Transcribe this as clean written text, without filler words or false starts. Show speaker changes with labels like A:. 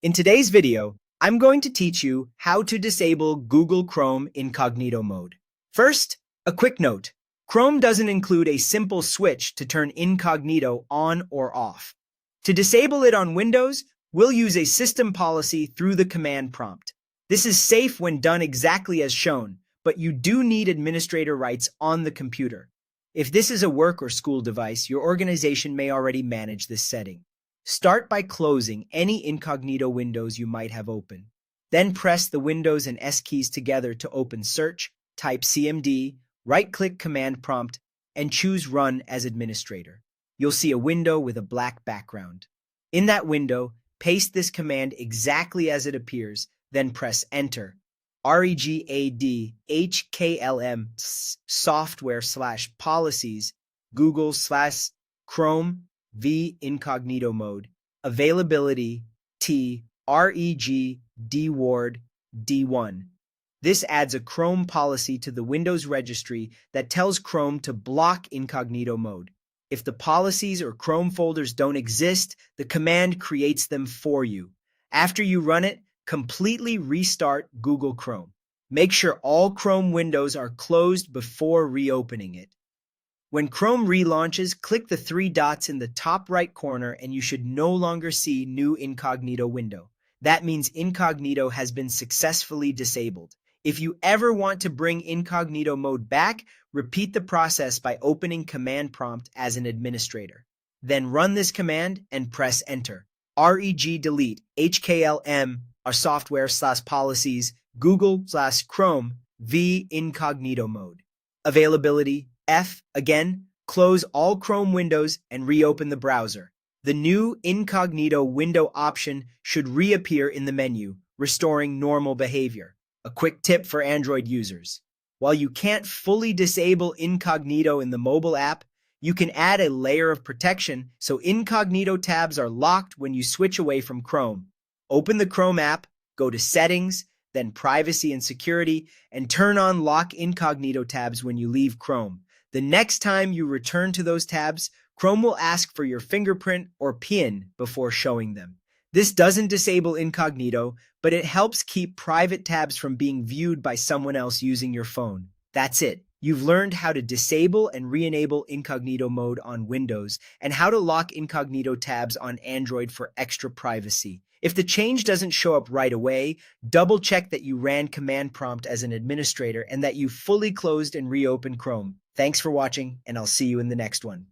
A: In today's video, I'm going to teach you how to disable Google Chrome Incognito mode. First, a quick note. Chrome doesn't include a simple switch to turn Incognito on or off. To disable it on Windows, we'll use a system policy through the command prompt. This is safe when done exactly as shown, but you do need administrator rights on the computer. If this is a work or school device, your organization may already manage this setting. Start by closing any incognito windows you might have open. Then press the Windows and S keys together to open Search, type CMD, right-click Command Prompt, and choose Run as Administrator. You'll see a window with a black background. In that window, paste this command exactly as it appears, then press Enter. Registry software/policies Google/Chrome v Incognito mode. Availability T reg dward D1. This adds a Chrome policy to the Windows registry that tells Chrome to block Incognito mode. If the policies or Chrome folders don't exist, the command creates them for you. After you run it, completely restart Google Chrome. Make sure all Chrome windows are closed before reopening it. When Chrome relaunches, click the three dots in the top right corner and you should no longer see New Incognito window. That means Incognito has been successfully disabled. If you ever want to bring Incognito mode back, repeat the process by opening Command Prompt as an administrator. Then run this command and press Enter. Reg delete HKLM our software/policies Google/Chrome v Incognito mode. Availability F. Again, close all Chrome windows and reopen the browser. The new Incognito window option should reappear in the menu, restoring normal behavior. A quick tip for Android users. While you can't fully disable Incognito in the mobile app, you can add a layer of protection so Incognito tabs are locked when you switch away from Chrome. Open the Chrome app, go to Settings, then Privacy and Security, and turn on Lock Incognito tabs when you leave Chrome. The next time you return to those tabs, Chrome will ask for your fingerprint or PIN before showing them. This doesn't disable Incognito, but it helps keep private tabs from being viewed by someone else using your phone. That's it. You've learned how to disable and re-enable Incognito mode on Windows and how to lock Incognito tabs on Android for extra privacy. If the change doesn't show up right away, double check that you ran Command Prompt as an administrator and that you fully closed and reopened Chrome. Thanks for watching, and I'll see you in the next one.